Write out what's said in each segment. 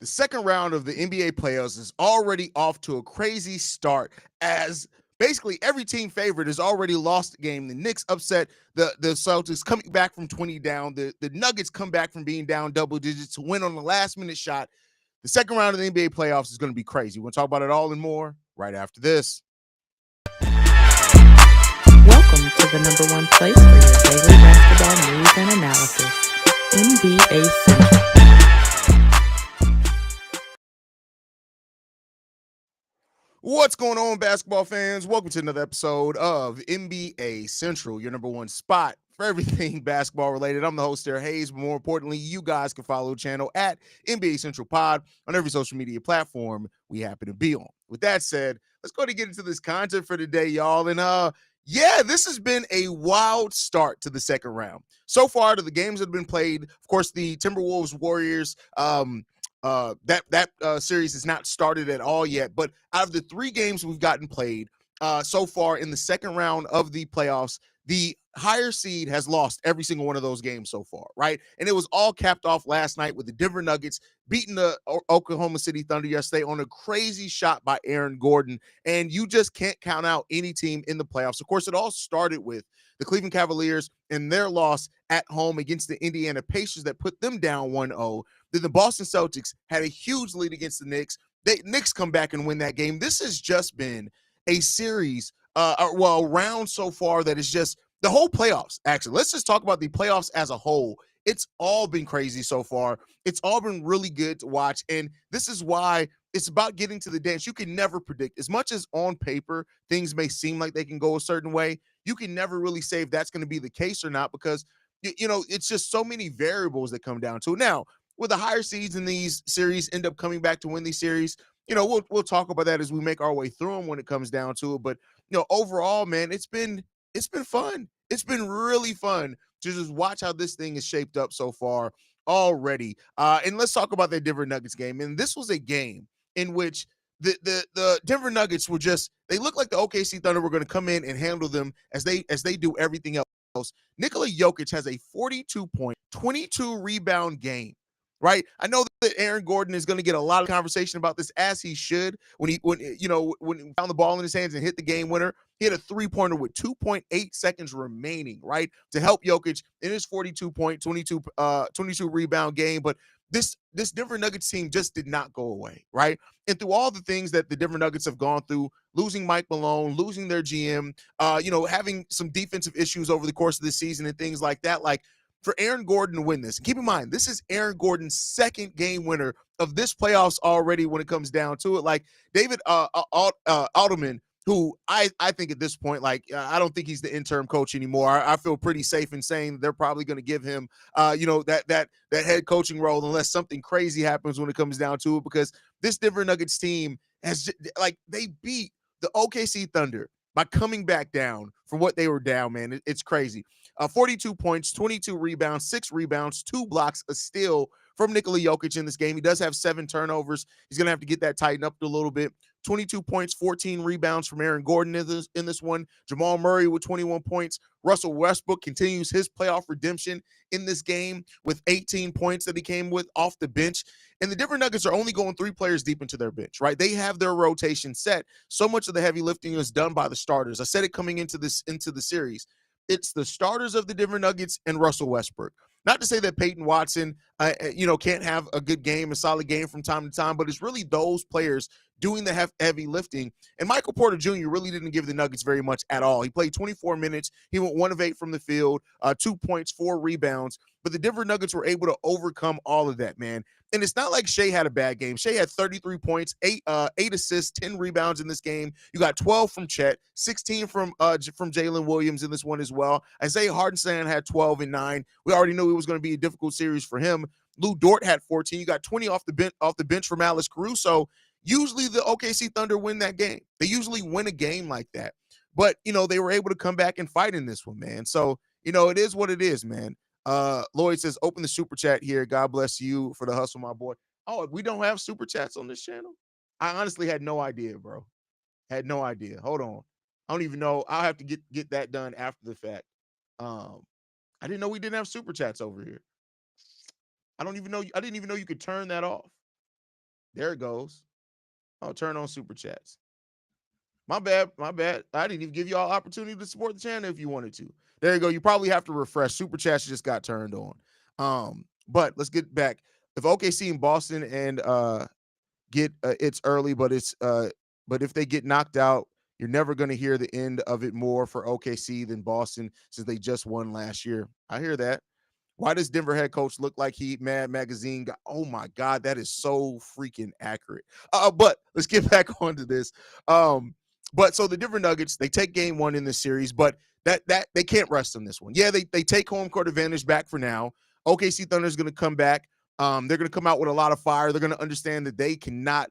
The second round of the NBA playoffs is already off to a crazy start as basically every team favorite has already lost the game. The Knicks upset the Celtics coming back from 20 down. The Nuggets come back from being down double digits to win on the last minute shot. The second round of the NBA playoffs is going to be crazy. We're going to talk about it all and more right after this. Welcome to the number one place for your daily basketball news and analysis, NBA Central. What's going on, basketball fans? Welcome to another episode of NBA Central, your number one spot for everything basketball related. I'm the host there, Haize, but more importantly, you guys can follow the channel at NBA Central Pod on every social media platform we happen to be on. With that said, let's go ahead and get into this content for today, y'all. And yeah, this has been a wild start to the second round. So far, to the games that have been played, of course, the Timberwolves Warriors that series has not started at all yet. But out of the three games we've gotten played so far in the second round of the playoffs, the higher seed has lost every single one of those games so far, right? And it was all capped off last night with the Denver Nuggets beating the Oklahoma City Thunder yesterday on a crazy shot by Aaron Gordon. And you just can't count out any team in the playoffs. Of course, it all started with the Cleveland Cavaliers and their loss at home against the Indiana Pacers that put them down 1-0. Then the Boston Celtics had a huge lead against the Knicks. Knicks come back and win that game. This has just been a series, a round so far that is just the whole playoffs. Actually, let's just talk about the playoffs as a whole. It's all been crazy so far. It's all been really good to watch. And this is why it's about getting to the dance. You can never predict. As much as on paper things may seem like they can go a certain way, you can never really say if that's going to be the case or not because, it's just so many variables that come down to it. Now, with the higher seeds in these series end up coming back to win these series, we'll talk about that as we make our way through them when it comes down to it. But overall, man, it's been fun. It's been really fun to just watch how this thing is shaped up so far already. And let's talk about that Denver Nuggets game. And this was a game in which the Denver Nuggets were just, they looked like the OKC Thunder were going to come in and handle them as they do everything else. Nikola Jokić has a 42-point, 22 rebound game. Right, I know that Aaron Gordon is going to get a lot of conversation about this, as he should. When he found the ball in his hands and hit the game winner, he had a three-pointer with 2.8 seconds remaining, right, to help Jokić in his 42-point, 22 rebound game. But this Denver Nuggets team just did not go away, right? And through all the things that the Denver Nuggets have gone through, losing Mike Malone, losing their GM, having some defensive issues over the course of the season and things like that, like, for Aaron Gordon to win this. And keep in mind, this is Aaron Gordon's second game winner of this playoffs already when it comes down to it. Like David Alderman, who I think at this point, I don't think he's the interim coach anymore. I feel pretty safe in saying they're probably going to give him, that head coaching role unless something crazy happens when it comes down to it, because this Denver Nuggets team has, they beat the OKC Thunder by coming back down from what they were down, man. It's crazy. 42 points, 22 rebounds, 6 rebounds, 2 blocks, a steal from Nikola Jokić in this game. He does have 7 turnovers. He's going to have to get that tightened up a little bit. 22 points, 14 rebounds from Aaron Gordon in this one. Jamal Murray with 21 points. Russell Westbrook continues his playoff redemption in this game with 18 points that he came with off the bench. And the Denver Nuggets are only going 3 players deep into their bench, right? They have their rotation set. So much of the heavy lifting is done by the starters. I said it coming into the series. It's the starters of the Denver Nuggets and Russell Westbrook. Not to say that Peyton Watson, can't have a good game, a solid game from time to time, but it's really those players doing the heavy lifting. And Michael Porter Jr. really didn't give the Nuggets very much at all. He played 24 minutes. He went 1 of 8 from the field, 2 points, 4 rebounds. But the Denver Nuggets were able to overcome all of that, man. And it's not like Shai had a bad game. Shai had 33 points, 8 assists, 10 rebounds in this game. You got 12 from Chet, 16 from Jalen Williams in this one as well. Isaiah Hartenstein had 12 and 9. We already knew it was going to be a difficult series for him. Lou Dort had 14. You got 20 off the bench from Alex Caruso. Usually the OKC Thunder win that game. They usually win a game like that. But, they were able to come back and fight in this one, man. So, it is what it is, man. Lloyd says, open the super chat here. God bless you for the hustle, my boy. Oh, we don't have super chats on this channel? I honestly had no idea, bro. Had no idea. Hold on. I don't even know. I'll have to get that done after the fact. I didn't know we didn't have super chats over here. I didn't even know you could turn that off. There it goes. Oh, turn on super chats. My bad. My bad. I didn't even give y'all opportunity to support the channel if you wanted to. There you go. You probably have to refresh. Super chats just got turned on. But let's get back. If OKC and Boston and get it's early, but if they get knocked out, you're never going to hear the end of it more for OKC than Boston since they just won last year. I hear that. Why does Denver head coach look like he Mad Magazine guy? Oh my God, that is so freaking accurate. But let's get back onto this. But so the Denver Nuggets, they take game one in this series, but that they can't rest on this one. Yeah, they take home court advantage back for now. OKC Thunder is going to come back. They're going to come out with a lot of fire. They're going to understand that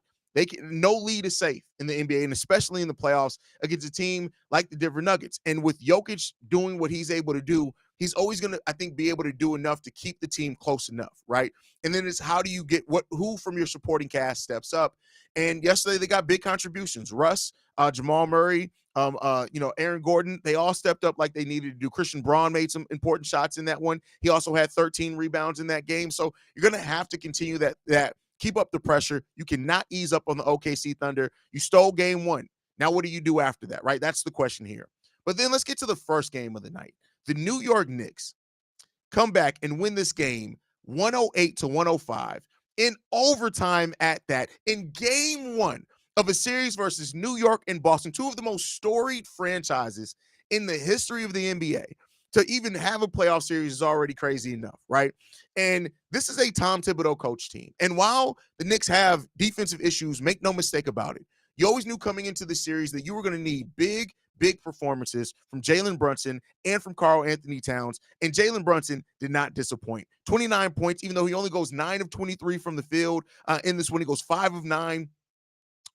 no lead is safe in the NBA, and especially in the playoffs against a team like the Denver Nuggets. And with Jokić doing what he's able to do, he's always going to, I think, be able to do enough to keep the team close enough, right? And then it's how do you get who from your supporting cast steps up? And yesterday they got big contributions. Russ, Jamal Murray, Aaron Gordon, they all stepped up like they needed to do. Christian Braun made some important shots in that one. He also had 13 rebounds in that game. So you're going to have to continue that. Keep up the pressure. You cannot ease up on the OKC Thunder. You stole game one. Now what do you do after that, right? That's the question here. But then let's get to the first game of the night. The New York Knicks come back and win this game 108-105 in overtime at that in game one of a series versus New York and Boston, two of the most storied franchises in the history of the NBA. To even have a playoff series is already crazy enough, right? And this is a Tom Thibodeau coach team. And while the Knicks have defensive issues, make no mistake about it, you always knew coming into the series that you were going to need big performances from Jalen Brunson and from Karl-Anthony Towns. And Jalen Brunson did not disappoint. 29 points, even though he only goes 9 of 23 from the field. In this one, he goes 5 of 9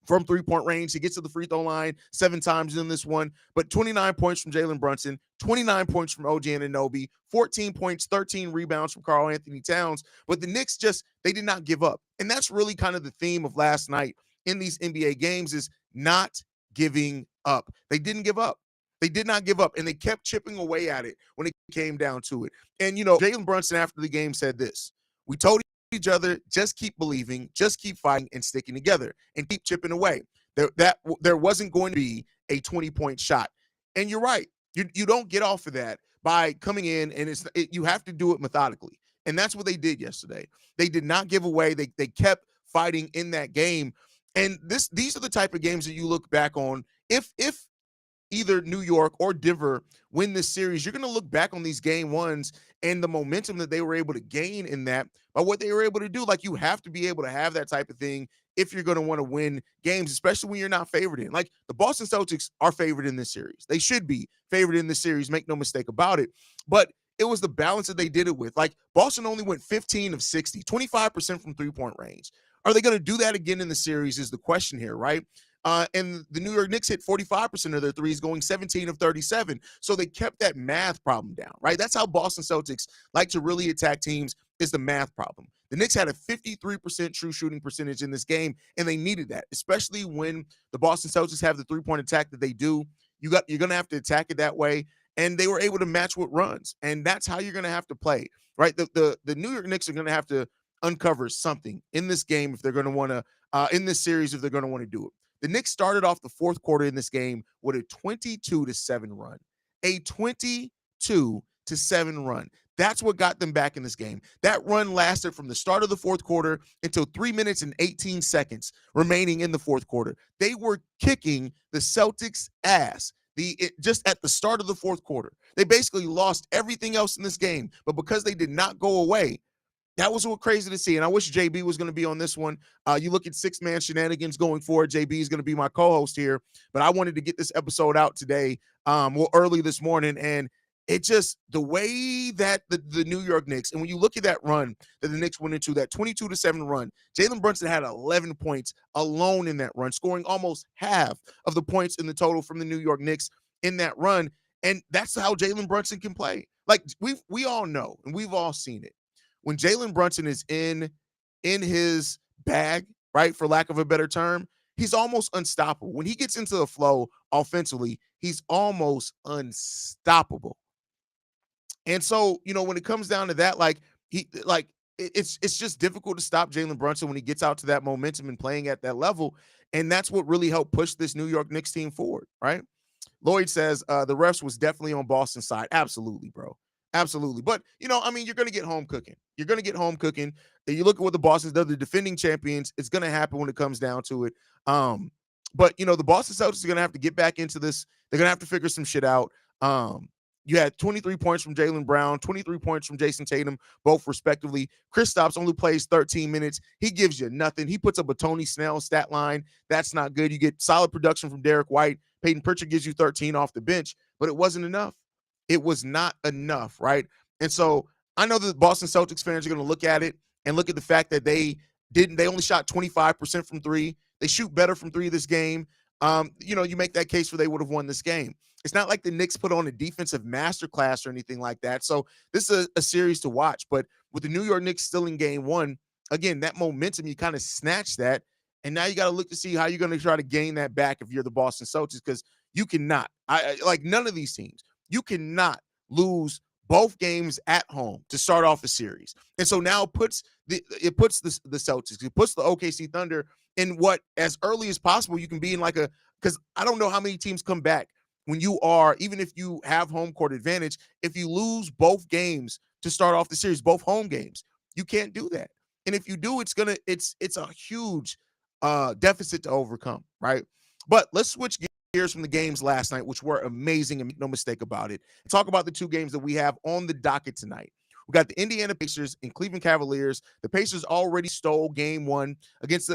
from three-point range. He gets to the free throw line 7 times in this one, but 29 points from Jalen Brunson, 29 points from OG Anunoby, 14 points, 13 rebounds from Karl-Anthony Towns. But the Knicks they did not give up. And that's really kind of the theme of last night in these NBA games is not giving up. They didn't give up. They did not give up, and they kept chipping away at it when it came down to it. And, Jalen Brunson after the game said this: we told each other, just keep believing, just keep fighting and sticking together and keep chipping away. There wasn't going to be a 20-point shot. And you're right. You don't get off of that by coming in, and you have to do it methodically. And that's what they did yesterday. They did not give away. They kept fighting in that game. And these are the type of games that you look back on. If either New York or Denver win this series, you're going to look back on these game ones and the momentum that they were able to gain in that by what they were able to do. Like, you have to be able to have that type of thing if you're going to want to win games, especially when you're not favored in. Like, the Boston Celtics are favored in this series. They should be favored in this series, make no mistake about it. But it was the balance that they did it with. Like, Boston only went 15 of 60, 25% from three-point range. Are they going to do that again in the series is the question here, right? And the New York Knicks hit 45% of their threes, going 17 of 37. So they kept that math problem down, right? That's how Boston Celtics like to really attack teams, is the math problem. The Knicks had a 53% true shooting percentage in this game, and they needed that, especially when the Boston Celtics have the three-point attack that they do. You're going to have to attack it that way, and they were able to match with runs, and that's how you're going to have to play, right? The New York Knicks are going to have to uncover something in this game if they're going to want to, in this series, if they're going to want to do it. The Knicks started off the fourth quarter in this game with a 22-7 run. A 22-7 run. That's what got them back in this game. That run lasted from the start of the fourth quarter until 3 minutes and 18 seconds remaining in the fourth quarter. They were kicking the Celtics' ass just at the start of the fourth quarter. They basically lost everything else in this game, but because they did not go away, that was what crazy to see. And I wish JB was going to be on this one. You look at six-man shenanigans going forward. JB is going to be my co-host here. But I wanted to get this episode out today, early this morning. And it just, the way that the New York Knicks, and when you look at that run that the Knicks went into, that 22-7 run, Jalen Brunson had 11 points alone in that run, scoring almost half of the points in the total from the New York Knicks in that run. And that's how Jalen Brunson can play. Like, we all know, and we've all seen it. When Jalen Brunson is in his bag, right, for lack of a better term, he's almost unstoppable. When he gets into the flow offensively, he's almost unstoppable. And so, when it comes down to that, it's just difficult to stop Jalen Brunson when he gets out to that momentum and playing at that level. And that's what really helped push this New York Knicks team forward, right? Lloyd says the refs was definitely on Boston's side. Absolutely, bro. Absolutely. But, I mean, you're going to get home cooking. You're going to get home cooking. And you look at what the Boston's done, the defending champions. It's going to happen when it comes down to it. But, the Boston Celtics are going to have to get back into this. They're going to have to figure some shit out. You had 23 points from Jaylen Brown, 23 points from Jason Tatum, both respectively. Kristaps only plays 13 minutes. He gives you nothing. He puts up a Tony Snell stat line. That's not good. You get solid production from Derek White. Peyton Pritchard gives you 13 off the bench, but it wasn't enough. It was not enough, right? And so I know that the Boston Celtics fans are going to look at it and look at the fact that they only shot 25% from three. They shoot better from three this game. You make that case where they would have won this game. It's not like the Knicks put on a defensive masterclass or anything like that. So this is a series to watch. But with the New York Knicks still in game one, again, that momentum, you kind of snatch that. And now you got to look to see how you're going to try to gain that back if you're the Boston Celtics, because you cannot. Like none of these teams, you cannot lose both games at home to start off a series. And so now it puts the Celtics, it puts the OKC Thunder in what, as early as possible, you can be in because I don't know how many teams come back when you are, even if you have home court advantage, if you lose both games to start off the series, both home games, you can't do that. And if you do, it's a huge deficit to overcome, right? But let's switch gears from the games last night, which were amazing and make no mistake about it. Talk about the two games that we have on the docket tonight. We got the Indiana Pacers and Cleveland Cavaliers. The Pacers already stole game one against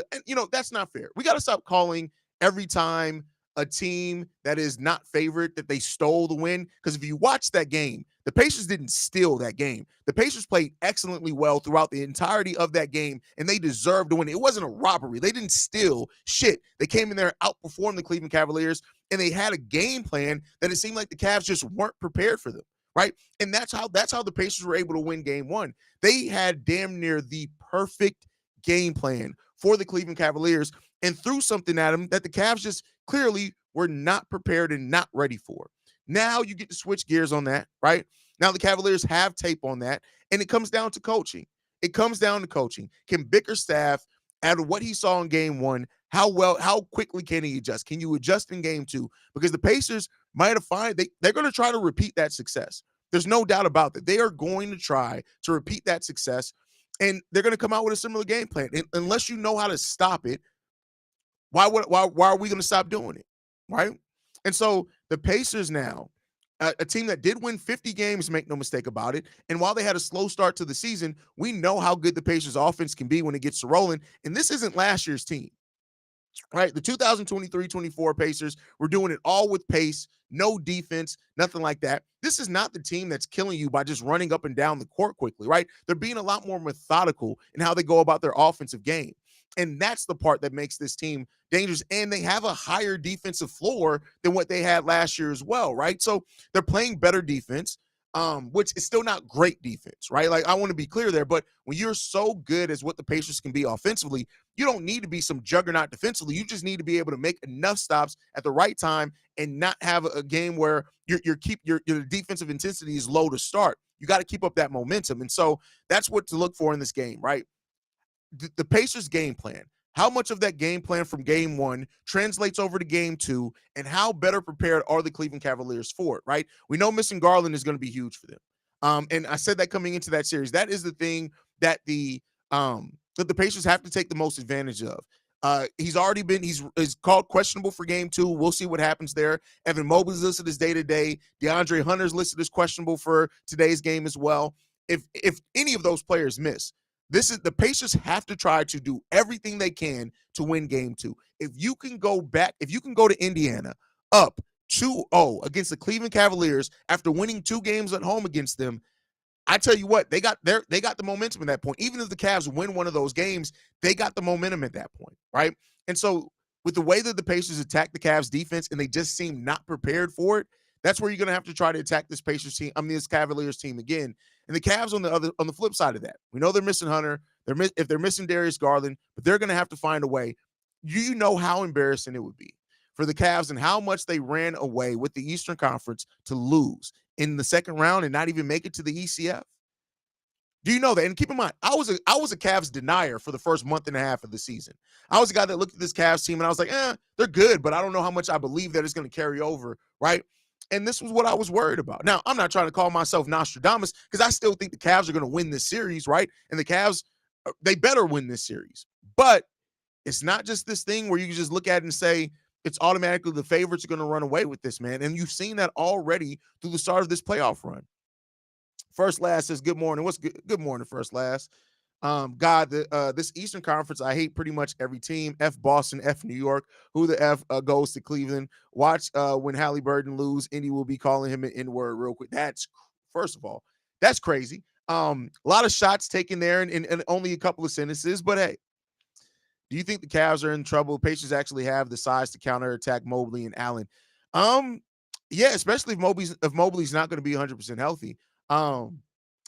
that's not fair. We got to stop calling every time a team that is not favored that they stole the win. Because if you watch that game, the Pacers didn't steal that game. The Pacers played excellently well throughout the entirety of that game, and they deserved to win. It wasn't a robbery. They didn't steal shit. They came in there, outperformed the Cleveland Cavaliers, and they had a game plan that it seemed like the Cavs just weren't prepared for them, right? And that's how the Pacers were able to win game one. They had damn near the perfect game plan for the Cleveland Cavaliers and threw something at them that the Cavs just clearly were not prepared and not ready for. Now you get to switch gears on that, right? Now the Cavaliers have tape on that, and it comes down to coaching. It comes down to coaching. Can Bickerstaff, out of what he saw in game one, how quickly can he adjust? Can you adjust in game two? Because the Pacers might have they're going to try to repeat that success. There's no doubt about that. They are going to try to repeat that success, and they're going to come out with a similar game plan. And unless you know how to stop it, why are we going to stop doing it, right? And so the Pacers now, a team that did win 50 games, make no mistake about it. And while they had a slow start to the season, we know how good the Pacers offense can be when it gets to rolling. And this isn't last year's team, right? The 2023-24 Pacers were doing it all with pace, no defense, nothing like that. This is not the team that's killing you by just running up and down the court quickly, right? They're being a lot more methodical in how they go about their offensive game. And that's the part that makes this team dangerous. And they have a higher defensive floor than what they had last year as well, right? So they're playing better defense, which is still not great defense, right? Like, I want to be clear there, but when you're so good as what the Pacers can be offensively, you don't need to be some juggernaut defensively. You just need to be able to make enough stops at the right time and not have a game where your defensive intensity is low to start. You got to keep up that momentum. And so that's what to look for in this game, right? The Pacers game plan, how much of that game plan from game one translates over to game two, and how better prepared are the Cleveland Cavaliers for it, right? We know missing Garland is going to be huge for them. And I said that coming into that series, that is the thing that the Pacers have to take the most advantage of. He's called questionable for game two. We'll see what happens there. Evan Mobley's listed as day-to-day. DeAndre Hunter's listed as questionable for today's game as well. If any of those players miss, the Pacers have to try to do everything they can to win game two. If you can go to Indiana up 2-0 against the Cleveland Cavaliers after winning two games at home against them, I tell you what, they got the momentum at that point. Even if the Cavs win one of those games, they got the momentum at that point, right? And so with the way that the Pacers attack the Cavs defense and they just seem not prepared for it, that's where you're going to have to try to attack this this Cavaliers team again. And the Cavs on the flip side of that, we know they're missing Hunter. If they're missing Darius Garland, but they're going to have to find a way. You know how embarrassing it would be for the Cavs and how much they ran away with the Eastern Conference to lose in the second round and not even make it to the ECF. Do you know that? And keep in mind, I was a Cavs denier for the first month and a half of the season. I was a guy that looked at this Cavs team and I was like, they're good, but I don't know how much I believe that it's going to carry over, right? And this was what I was worried about. Now, I'm not trying to call myself Nostradamus because I still think the Cavs are going to win this series, right? And the Cavs, they better win this series. But it's not just this thing where you can just look at it and say it's automatically the favorites are going to run away with this, man. And you've seen that already through the start of this playoff run. First Last says, good morning. What's good? Good morning, First Last. This Eastern Conference, I hate pretty much every team. F Boston, F New York. Who the F goes to Cleveland? Watch when Halliburton lose, Indy will be calling him an N-word real quick. First of all, that's crazy. A lot of shots taken there in only a couple of sentences, but hey, do you think the Cavs are in trouble? Pacers actually have the size to counterattack Mobley and Allen. Um, yeah, especially if Mobley's not going to be 100% healthy. Um,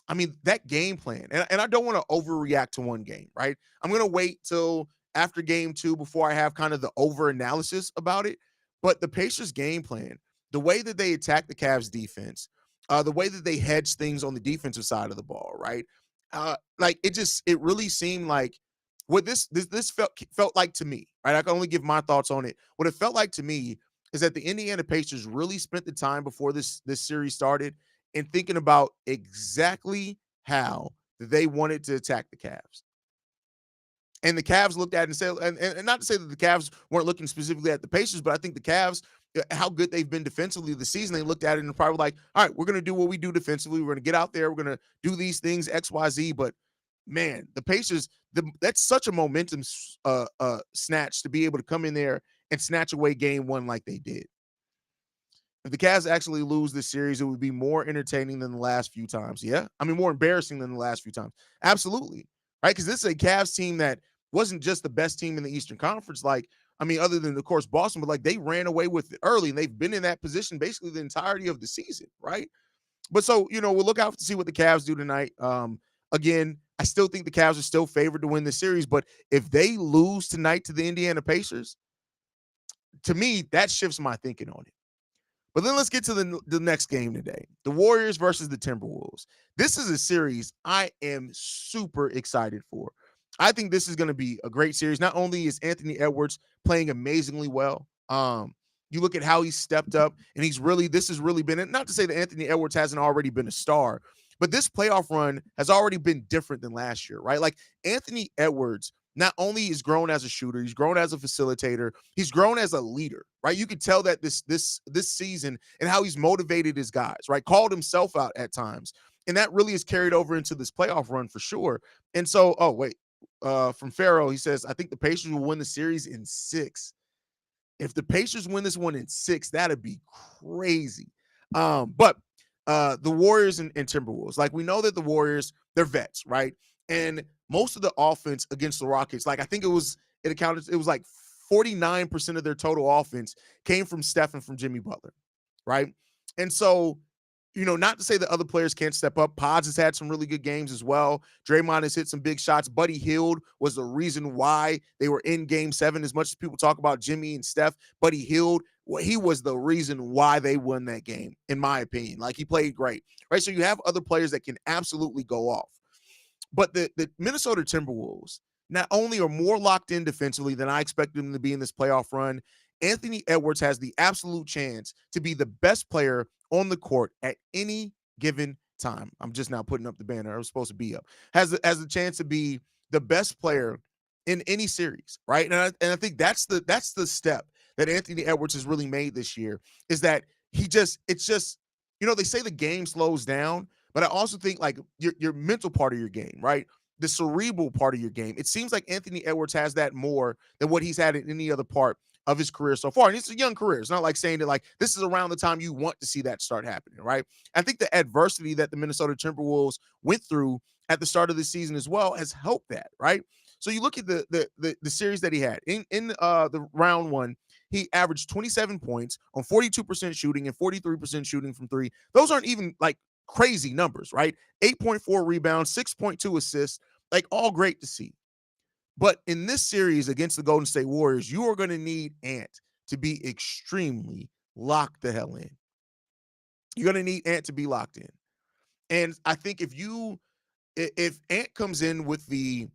I mean, that game plan, and I don't want to overreact to one game, right? I'm going to wait till after game two before I have kind of the over analysis about it. But the Pacers game plan, the way that they attack the Cavs defense, the way that they hedge things on the defensive side of the ball, right? Like it really seemed like what this felt like to me, right? I can only give my thoughts on it. What it felt like to me is that the Indiana Pacers really spent the time before this series started and thinking about exactly how they wanted to attack the Cavs. And the Cavs looked at it and said, and not to say that the Cavs weren't looking specifically at the Pacers, but I think the Cavs, how good they've been defensively this season, they looked at it and probably like, all right, we're going to do what we do defensively. We're going to get out there. We're going to do these things, X, Y, Z. But man, the Pacers, that's such a momentum snatch to be able to come in there and snatch away game one like they did. If the Cavs actually lose this series, it would be more entertaining than the last few times. Yeah. I mean, more embarrassing than the last few times. Absolutely. Right. Because this is a Cavs team that wasn't just the best team in the Eastern Conference. Like, I mean, other than, of course, Boston, but like they ran away with it early and they've been in that position basically the entirety of the season. Right. But so, we'll look out to see what the Cavs do tonight. Again, I still think the Cavs are still favored to win the series. But if they lose tonight to the Indiana Pacers, to me, that shifts my thinking on it. But then let's get to the next game today. The Warriors versus the Timberwolves. This is a series I am super excited for. I think this is going to be a great series. Not only is Anthony Edwards playing amazingly well, you look at how he stepped up, and this has really been, not to say that Anthony Edwards hasn't already been a star, but this playoff run has already been different than last year, right? Like Anthony Edwards not only is grown as a shooter, he's grown as a facilitator, he's grown as a leader, right? You could tell that this season and how he's motivated his guys, right? Called himself out at times. And that really is carried over into this playoff run for sure. And so, from Pharaoh, he says, I think the Pacers will win the series in 6. If the Pacers win this one in 6, that'd be crazy. But the Warriors and Timberwolves, like we know that the Warriors, they're vets, right? And most of the offense against the Rockets, like I think it was like 49% of their total offense came from Steph and from Jimmy Butler, right? And so, not to say that other players can't step up. Pods has had some really good games as well. Draymond has hit some big shots. Buddy Hield was the reason why they were in Game 7. As much as people talk about Jimmy and Steph, Buddy Hield, well, he was the reason why they won that game, in my opinion. Like, he played great, right? So you have other players that can absolutely go off. But the Minnesota Timberwolves not only are more locked in defensively than I expected them to be in this playoff run, Anthony Edwards has the absolute chance to be the best player on the court at any given time. I'm just now putting up the banner. I was supposed to be up. Has the chance to be the best player in any series, right? And I think that's the step that Anthony Edwards has really made this year, is that it's just, they say the game slows down, but I also think like your mental part of your game, right? The cerebral part of your game. It seems like Anthony Edwards has that more than what he's had in any other part of his career so far. And it's a young career. It's not like saying that like this is around the time you want to see that start happening, right? I think the adversity that the Minnesota Timberwolves went through at the start of the season as well has helped that, right? So you look at the series that he had in the round one. He averaged 27 points on 42% shooting and 43% shooting from 3. Those aren't even like crazy numbers, right? 8.4 rebounds, 6.2 assists, like all great to see. But in this series against the Golden State Warriors, you are going to need Ant to be extremely locked the hell in. You're going to need Ant to be locked in. And I think if if Ant comes in with the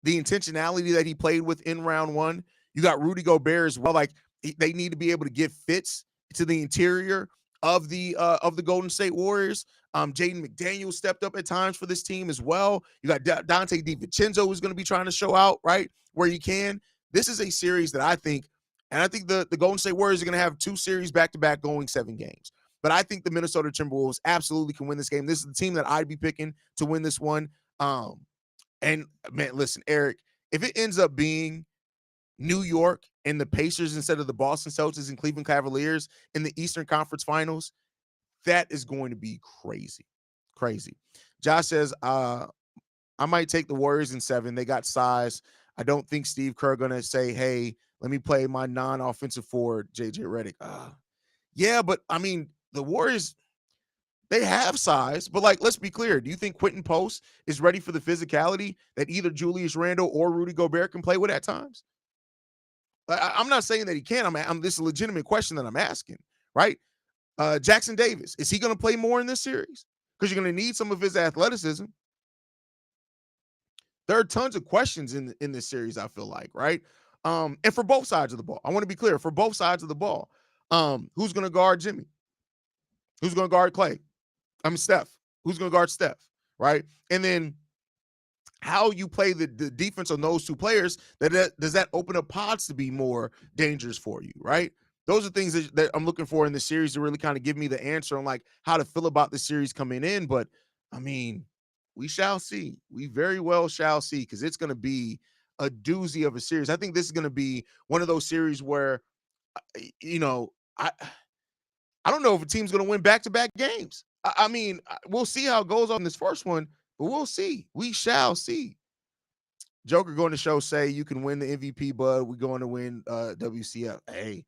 intentionality that he played with in round one, you got Rudy Gobert as well. Like they need to be able to give fits to the interior of the Golden State Warriors. Jaden McDaniel stepped up at times for this team as well. You got Dante DiVincenzo who's going to be trying to show out right where you can. This is a series that I think, and I think the Golden State Warriors are going to have 2 series back to back going 7 games. But I think the Minnesota Timberwolves absolutely can win this game. This is the team that I'd be picking to win this one. And man, listen, Eric, if it ends up being New York and the Pacers instead of the Boston Celtics and Cleveland Cavaliers in the Eastern Conference Finals, that is going to be crazy. Crazy. Josh says, I might take the Warriors in 7. They got size. I don't think Steve Kerr going to say, hey, let me play my non-offensive forward, JJ Redick. Yeah, but I mean, the Warriors, they have size, but like, let's be clear. Do you think Quentin Post is ready for the physicality that either Julius Randle or Rudy Gobert can play with at times? I'm not saying that he can. This is a legitimate question that I'm asking, right? Jackson Davis, is he going to play more in this series? Because you're going to need some of his athleticism. There are tons of questions in this series, I feel like, right? And for both sides of the ball, I want to be clear, for both sides of the ball, who's going to guard Jimmy? Who's going to guard Clay? Steph. Who's going to guard Steph, right? And then how you play the defense on those 2 players, does that open up pods to be more dangerous for you, right? Those are things that I'm looking for in the series to really kind of give me the answer on like how to feel about the series coming in. But I mean, we shall see. We very well shall see, because it's going to be a doozy of a series. I think this is going to be one of those series where, I don't know if a team's going to win back-to-back games. I mean, we'll see how it goes on this first one, but we'll see. We shall see. Joker going to show say you can win the MVP, bud. We're going to win WCF. Hey,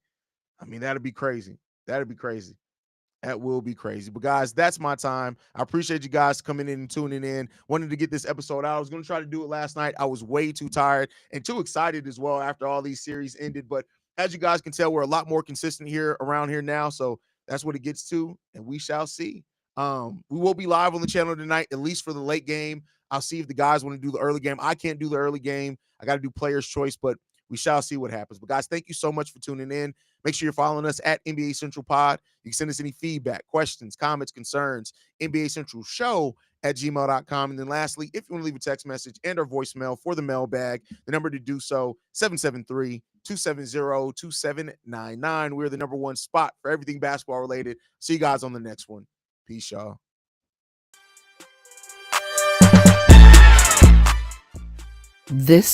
I mean, that'd be crazy. That'd be crazy. That will be crazy. But guys, that's my time. I appreciate you guys coming in and tuning in. Wanted to get this episode out. I was going to try to do it last night. I was way too tired and too excited as well after all these series ended. But as you guys can tell, we're a lot more consistent around here now. So that's what it gets to, and we shall see. We will be live on the channel tonight, at least for the late game. I'll see if the guys want to do the early game. I can't do the early game. I got to do player's choice, but we shall see what happens. But guys, thank you so much for tuning in. Make sure you're following us at NBA Central Pod. You can send us any feedback, questions, comments, concerns, NBA Central Show at gmail.com. And then lastly, if you want to leave a text message and or voicemail for the mailbag, the number to do so, 773-270-2799. We're the number 1 spot for everything basketball related. See you guys on the next one. Peace, y'all. This